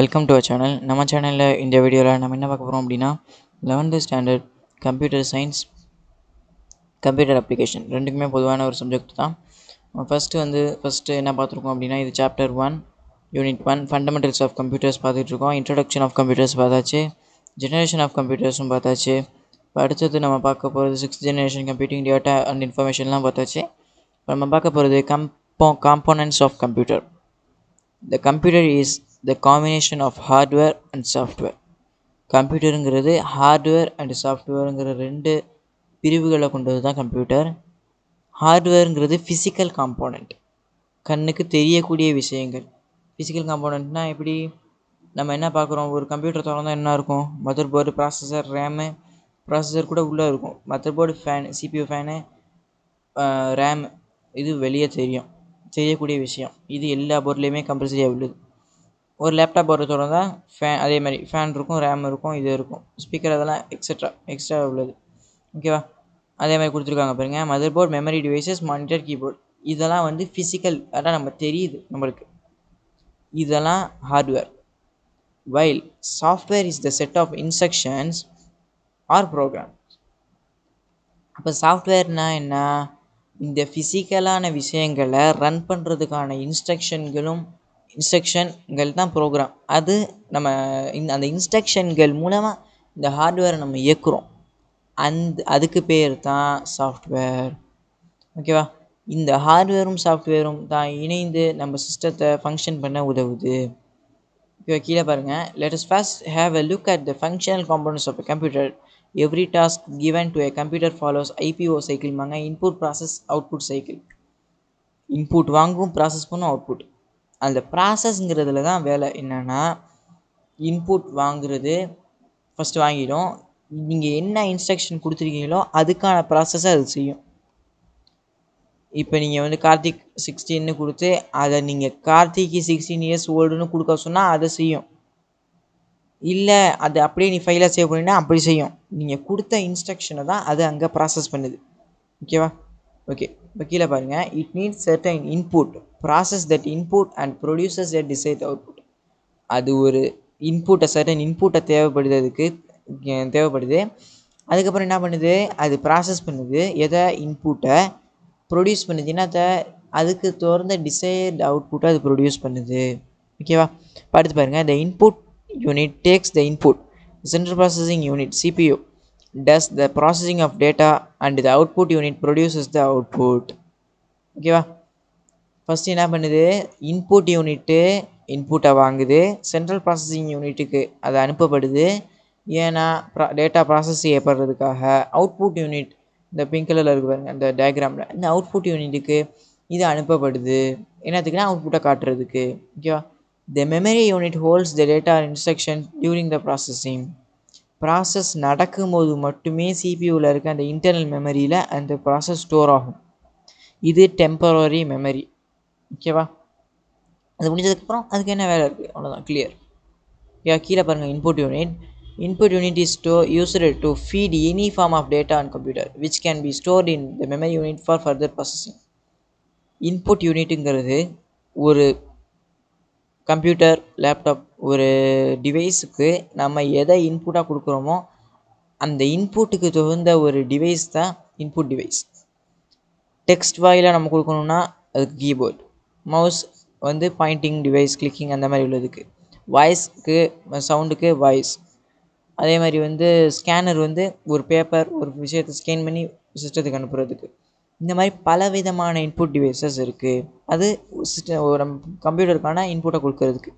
Welcome to our channel. நம்ம சேனலில் இந்த வீடியோவில் நம்ம என்ன பார்க்க போகிறோம் அப்படின்னா 11th standard computer science computer application ரெண்டுக்குமே பொதுவான ஒரு சப்ஜெக்ட் தான். ஃபஸ்ட்டு என்ன பார்த்துருக்கோம் அப்படின்னா, இது chapter 1 unit 1 fundamentals of computers பார்த்துட்ருக்கோம். இன்ட்ரடக்ஷன் ஆஃப் கம்ப்யூட்டர்ஸ் பார்த்தாச்சு, ஜெனரேஷன் ஆஃப் கம்ப்யூட்டர்ஸும் பார்த்தாச்சு. இப்போ அடுத்தது நம்ம பார்க்க போகிறது 6th generation computing data and இன்ஃபர்மேஷன்லாம் பார்த்தாச்சு. இப்போ நம்ம பார்க்க போகிறது components of computer. The computer is the combination of hardware and software. கம்ப்யூட்டருங்கிறது ஹார்ட்வேர் அண்ட் சாஃப்ட்வேருங்கிற ரெண்டு பிரிவுகளை கொண்டது தான் கம்ப்யூட்டர். ஹார்ட்வேருங்கிறது ஃபிசிக்கல் காம்போனண்ட், கண்ணுக்கு தெரியக்கூடிய விஷயங்கள். ஃபிசிக்கல் காம்போனண்ட்னால் எப்படி? நம்ம என்ன பார்க்குறோம், ஒரு கம்ப்யூட்டர் திறந்தால் என்ன இருக்கும்? Mother board, processor, RAM. Processor கூட உள்ளே இருக்கும். Mother board, fan, CPU fan, RAM, இது வெளியே தெரியக்கூடிய விஷயம். இது எல்லா போர்ட்லேயுமே கம்பல்சரியாக உள்ளது. ஒரு லேப்டாப் போர்டு திறந்தால் அதே மாதிரி ஃபேன் இருக்கும், ரேம் இருக்கும், இது இருக்கும், ஸ்பீக்கர், அதெல்லாம் எக்ஸ்ட்ரா உள்ளது. ஓகேவா? அதே மாதிரி கொடுத்துருக்காங்க பாருங்கள். Motherboard, memory devices, monitor, keyboard, இதெல்லாம் ஃபிசிக்கல், அதான் நம்ம தெரியுது நம்மளுக்கு. இதெல்லாம் hardware. While software is the set of instructions or program. அப்போ சாஃப்ட்வேர்னால் என்ன? இந்த ஃபிசிக்கலான விஷயங்களை ரன் பண்ணுறதுக்கான இன்ஸ்ட்ரக்ஷன்கள் தான் ப்ரோக்ராம். அது நம்ம அந்த இன்ஸ்ட்ரக்ஷன்கள் மூலமாக இந்த ஹார்ட்வேரை நம்ம இயக்குறோம். அதுக்கு பேர் தான் சாஃப்ட்வேர். ஓகேவா? இந்த ஹார்ட்வேரும் சாஃப்ட்வேரும் தான் இணைந்து நம்ம சிஸ்டத்தை ஃபங்க்ஷன் பண்ண உதவுது. ஓகே, கீழே பாருங்கள். Let us first have a look at the functional components of a computer. Every task given to a computer follows IPO cycle மாங்க, input process output cycle. Input வாங்கும், ப்ராசஸ் பண்ணும், அவுட்புட். அந்த ப்ராசஸ்ங்கிறதுல தான் வேலை. என்னென்னா, இன்புட் வாங்குறது ஃபஸ்ட்டு வாங்கிடும். நீங்கள் என்ன இன்ஸ்ட்ரக்ஷன் கொடுத்துருக்கீங்களோ அதுக்கான ப்ராசஸை அது செய்யும். இப்போ நீங்கள் கார்த்திக் 16 கொடுத்து அதை நீங்கள் கார்த்திக்கு 16 years ஓல்டுன்னு கொடுக்க சொன்னால் அதை செய்யும். இல்லை அது அப்படியே நீ ஃபைலாக சேவ் பண்ணினா அப்படி செய்யும். நீங்கள் கொடுத்த இன்ஸ்ட்ரக்ஷனை தான் அது அங்கே ப்ராசஸ் பண்ணுது. ஓகேவா? ஓகே, இப்போ கீழே பாருங்கள். It needs certain input, process that input and producers a desired output. அது ஒரு சர்டன் இன்புட்டை தேவைப்படுது. அதுக்கப்புறம் என்ன பண்ணுது? அது ப்ராசஸ் பண்ணுது. எதை? இன்புட்டை ப்ரொடியூஸ் பண்ணுதுன்னா அதுக்கு தொடர்ந்த டிசைர்டு அவுட்புட்டை அது ப்ரொடியூஸ் பண்ணுது. ஓகேவா? அடுத்து பாருங்கள். The input unit takes the input. Central processing unit CPU does the processing of data and the output unit produces the output. ஓகேவா? ஃபஸ்ட்டு என்ன பண்ணுது? இன்புட் யூனிட்டு இன்புட்டை வாங்குது, சென்ட்ரல் ப்ராசஸிங் யூனிட்டுக்கு அது அனுப்பப்படுது. ஏன்னா டேட்டா ப்ராசஸ் செய்யப்படுறதுக்காக. அவுட்புட் யூனிட், இந்த pink கலரில் இருக்கு பாருங்கள் அந்த டயக்ராமில், இந்த அவுட்புட் யூனிட்டுக்கு இது அனுப்பப்படுது. என்னத்துக்குன்னா அவுட்புட்டை காட்டுறதுக்கு. ஓகேவா? த memory unit holds the data instruction during the processing. Process நடக்கும்போது மட்டுமே சிபியூவில் இருக்க அந்த இன்டர்னல் மெமரியில் அந்த ப்ராசஸ் ஸ்டோர் ஆகும். இது டெம்பரரி மெமரி. ஓகேவா? அது முடிஞ்சதுக்கப்புறம் அதுக்கு என்ன வேலை இருக்குது, அவ்வளோதான். கிளியர்? கீழே பாருங்கள். Input unit is used to feed any form of data on computer which can be stored in the memory unit for further processing. Input யூனிட்டுங்கிறது ஒரு கம்ப்யூட்டர், லேப்டாப், ஒரு டிவைஸுக்கு நம்ம எதை இன்புட்டாக கொடுக்குறோமோ அந்த இன்புட்டுக்கு தகுந்த ஒரு டிவைஸ் தான் இன்புட் டிவைஸ். டெக்ஸ்ட் வாயிலாக நம்ம கொடுக்கணுன்னா அதுக்கு keyboard, mouse pointing device, clicking அந்த மாதிரி உள்ளதுக்கு, வாய்ஸ்க்கு சவுண்டுக்கு வாய்ஸ், அதே மாதிரி ஸ்கேனர் ஒரு பேப்பர், ஒரு விஷயத்தை ஸ்கேன் பண்ணி சிஸ்டத்துக்கு அனுப்புறதுக்கு. இந்த மாதிரி பலவிதமான இன்புட் டிவைசஸ் இருக்குது. அது ஒரு கம்ப்யூட்டருக்கான இன்புட்டை கொடுக்கறதுக்கு.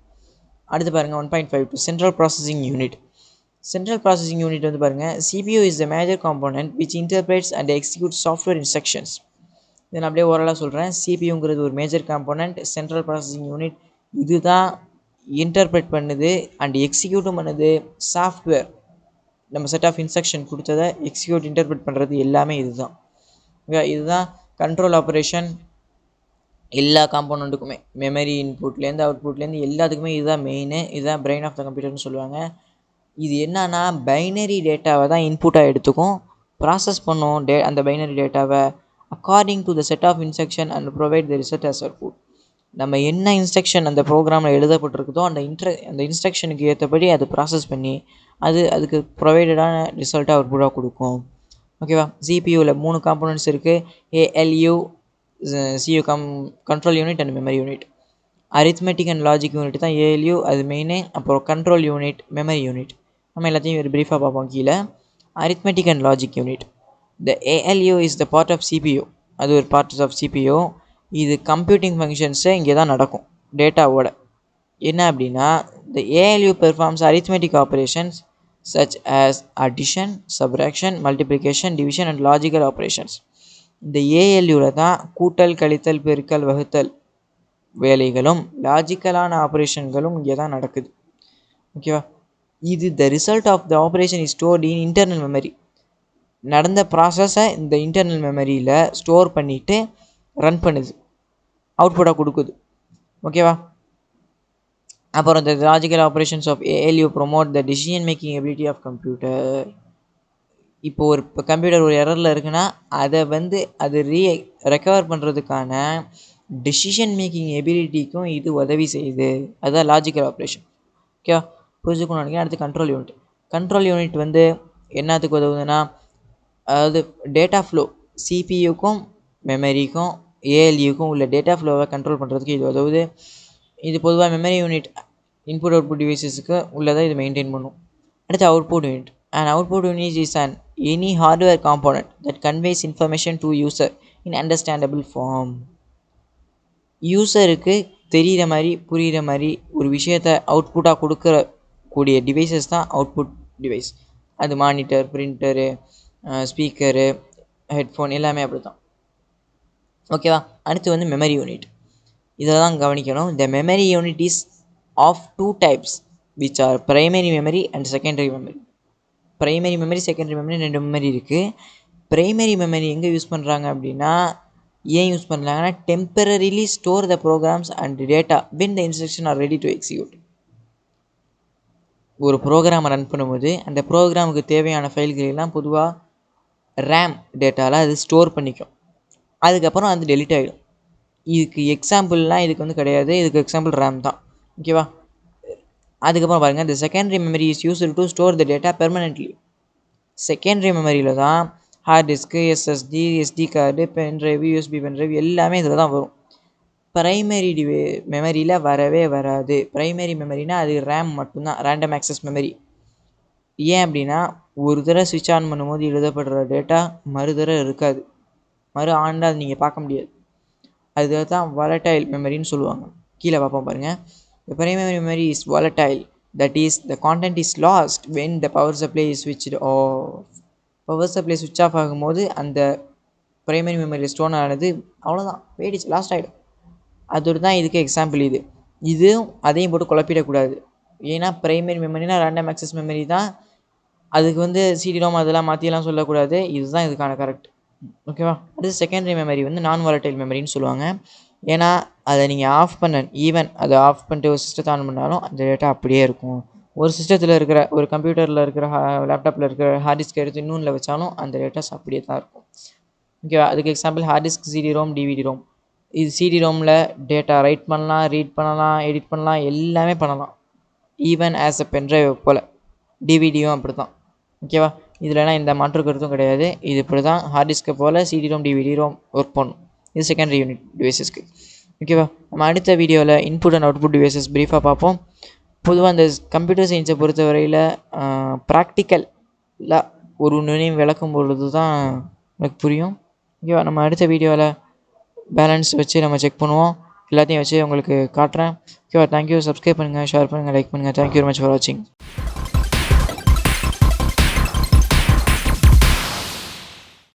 அடுத்து பாருங்கள். 1.52 central processing unit. Central processing unit பாருங்கள். CPU is the major component which interprets and executes software instructions. இதை நான் அப்படியே ஓரலாக சொல்கிறேன். சிபியூங்கிறது ஒரு major component. Central processing unit இது தான் இன்டர்பிரேட் பண்ணுது அண்ட் எக்ஸிக்யூட்டும் பண்ணுது. சாஃப்ட்வேர் நம்ம செட் ஆஃப் இன்ஸ்ட்ரக்ஷன் கொடுத்ததை எக்ஸிக்யூட், இன்டர்பிரேட் பண்ணுறது எல்லாமே இதுதான். இதுதான் கண்ட்ரோல் ஆப்ரேஷன் எல்லா காம்போனண்ட்டுக்குமே. மெமரி இன்புட்லேருந்து அவுட்புட்லேருந்து எல்லாத்துக்குமே இதுதான் மெயின். இதுதான் பிரெயின் ஆஃப் த கம்ப்யூட்டர்னு சொல்லுவாங்க. இது என்னன்னா பைனரி டேட்டாவை தான் இன்புட்டாக எடுத்துக்கும், ப்ராசஸ் பண்ணும் அந்த பைனரி டேட்டாவை according to the set of instruction and provide the result as output. நம்ம என்ன இன்ஸ்ட்ரக்ஷன் அந்த ப்ரோக்ராமில் எழுதப்பட்டிருக்குதோ அந்த இன்ஸ்ட்ரக்ஷனுக்கு ஏற்றபடி அது ப்ராசஸ் பண்ணி அதுக்கு ப்ரொவைடடான ரிசல்ட்டை அவுட்புட்டாக கொடுக்கும். ஓகேவா? சிபியூவில் 3 காம்போனன்ட்ஸ் இருக்குது. ALU, CU control unit and memory unit. Arithmetic and logic unit தான் ஏஎல்யூ, அது மெயினு. அப்புறம் கண்ட்ரோல் யூனிட், மெமரி யூனிட். நம்ம எல்லாத்தையும் ஒரு ப்ரீஃபாக பார்ப்போம் கீழே. Arithmetic and logic unit. The ALU is the part of CPU. அது ஒரு பார்ட் ஆஃப் சிபியூ. இது கம்ப்யூட்டிங் ஃபங்க்ஷன்ஸை இங்கே தான் நடக்கும் டேட்டாவோட. என்ன அப்படின்னா, the ALU performs arithmetic operations such as addition, subtraction, multiplication, division and logical operations. இந்த ஏஎல்யூவில் தான் கூட்டல், கழித்தல், பெருக்கல், வகுத்தல் வேலைகளும் லாஜிக்கலான ஆப்ரேஷன்களும் இங்கே தான் நடக்குது. ஓகேவா? இது the result of the operation is stored in internal memory. நடந்த ப்ராசஸை இந்த இன்டர்னல் மெமரியில் ஸ்டோர் பண்ணிவிட்டு ரன் பண்ணுது, அவுட்புட்டாக கொடுக்குது. ஓகேவா? அப்புறம் இந்த logical operations of ALU promote the decision making ability of computer. இப்போ கம்ப்யூட்டர் ஒரு எரரில் இருக்குன்னா அதை அது ரெக்கவர் பண்ணுறதுக்கான டிசிஷன் மேக்கிங் எபிலிட்டிக்கும் இது உதவி செய்யுது. அதுதான் லாஜிக்கல் ஆப்ரேஷன். ஓகேவா? புரிஞ்சுக்கணும் நினைக்கிறேன். அடுத்து கண்ட்ரோல் யூனிட். கண்ட்ரோல் யூனிட் என்னத்துக்கு உதவுதுன்னா, அதாவது டேட்டா ஃப்ளோ, சிபியூக்கும் மெமரிக்கும் ஏஎல்யூக்கும் உள்ள டேட்டா ஃப்ளோவை கண்ட்ரோல் பண்ணுறதுக்கு இது உதவுது. இது பொதுவாக மெமரி யூனிட் இன்புட் அவுட்புட் டிவைசஸுக்கு உள்ளதை இது மெயின்டைன் பண்ணும். அடுத்து output unit. An output unit is any hardware component that conveys information to user in understandable form. யூசருக்கு தெரிகிற மாதிரி, புரிகிற மாதிரி ஒரு விஷயத்தை அவுட்புட்டாக கொடுக்கக்கூடிய டிவைசஸ் தான் அவுட்புட் டிவைஸ். அது மானிட்டர், பிரிண்டரு, ஸ்பீக்கரு, ஹெட்ஃபோன் எல்லாமே அப்படி தான். ஓகேவா? அடுத்து மெமரி யூனிட். இதை தான் கவனிக்கணும். The memory unit is of 2 types which are primary memory and secondary memory. Primary memory, secondary memory 2 memory இருக்குது. ப்ரைமரி மெமரி எங்கே யூஸ் பண்ணுறாங்க அப்படின்னா, ஏன் யூஸ் பண்ணுறாங்கன்னா, temporarily store the programs and data when the instruction are ready to execute. ஒரு ப்ரோக்ராமை run பண்ணும்போது அந்த ப்ரோக்ராமுக்கு தேவையான ஃபைல்களெல்லாம் பொதுவாக ரேம் டேட்டாவில் அது ஸ்டோர் பண்ணிக்கும். அதுக்கப்புறம் அது டெலிட் ஆகிடும். இதுக்கு எக்ஸாம்பிள்லாம் இதுக்கு கிடையாது. இதுக்கு எக்ஸாம்பிள் ரேம் தான். ஓகேவா? அதுக்கப்புறம் பாருங்கள், இந்த secondary memory is used to store the data permanently. Secondary மெமரியில் தான் hard disk, SSD, SD card, pen drive, USB pen drive எல்லாமே இதில் தான் வரும். ப்ரைமரி மெமரியில் வரவே வராது. ப்ரைமரி மெமரினா அது ரேம் மட்டும்தான், ரேண்டம் ஆக்சஸ் மெமரி. ஏன் அப்படின்னா, ஒரு தடவை ஸ்விட்ச் ஆன் பண்ணும்போது எழுதப்படுற டேட்டா மறுதடவை இருக்காது. ஆண்டாக அது நீங்கள் பார்க்க முடியாது. அது தான் வாலடைல் மெமரின்னு சொல்லுவாங்க. கீழே பார்ப்போம் பாருங்கள். The primary memory is volatile, that is, the content is lost when the power supply is switched off. Power supply சுவிட்ச் ஆஃப் ஆகும்போது அந்த ப்ரைமரி மெமரி ஸ்டோன் ஆனது அவ்வளோதான், போயிடுச்சு, லாஸ்ட் ஆகிடும். அதோடு தான் இதுக்கு எக்ஸாம்பிள். இதுவும் அதையும் போட்டு குழப்பிடக்கூடாது. ஏன்னா ப்ரைமரி மெமரினா ரேண்டம் ஆக்சஸ் மெமரி தான். அதுக்கு சிடிரோம் அதெல்லாம் மாற்றியெல்லாம் சொல்லக்கூடாது. இதுதான் இதுக்கான கரெக்ட். ஓகேவா? அடுத்து செகண்டரி மெமரி நான் வாலடைல் மெமரின்னு சொல்லுவாங்க. ஏன்னா அதை நீங்கள் ஆஃப் அதை ஆஃப் பண்ணிட்டு ஒரு சிஸ்டத்தை ஆன் பண்ணாலும் அந்த டேட்டா அப்படியே இருக்கும். ஒரு சிஸ்டத்தில் இருக்கிற, ஒரு கம்ப்யூட்டரில் இருக்கிற, லேப்டாப்பில் இருக்கிற ஹார்ட் டிஸ்க் எடுத்து இன்னொன்றில் வச்சாலும் அந்த டேட்டாஸ் அப்படியே தான் இருக்கும். ஓகேவா? அதுக்கு example hard disk, CD ROM, DVD ROM. இது சிடி ரோமில் டேட்டா ரைட் பண்ணலாம், ரீட் பண்ணலாம், எடிட் பண்ணலாம், எல்லாமே பண்ணலாம். ஈவன் ஆஸ் அ பென்ட்ரைவ் போல் டிவிடியும் அப்படி தான். ஓகேவா? இதிலலாம் எந்த மாற்று கருத்தும் கிடையாது. இது இப்படி தான் ஹார்ட் டிஸ்க்கை போல் CD ROM, DVD ROM work பண்ணும். இது செகண்டரி யூனிட் டிவைசஸ்க்கு. ஓகேவா? நம்ம அடுத்த வீடியோவில் இன்புட் அண்ட் அவுட்புட் டிவைசஸ் ப்ரீஃபாக பார்ப்போம். பொதுவாக அந்த கம்ப்யூட்டர் சயின்ஸை பொறுத்தவரையில் ப்ராக்டிக்கலாக ஒரு நுழையும் விளக்கும் பொழுது தான் எனக்கு புரியும். ஓகேவா? நம்ம அடுத்த வீடியோவில் பேலன்ஸ் வச்சு நம்ம செக் பண்ணுவோம். எல்லாத்தையும் வச்சு உங்களுக்கு காட்டுறேன். ஓகேவா? தேங்க்யூ. சப்ஸ்கிரைப் பண்ணுங்கள், ஷேர் பண்ணுங்கள், லைக் பண்ணுங்கள். தேங்க்யூ வெரி மச் ஃபார் வாட்சிங்.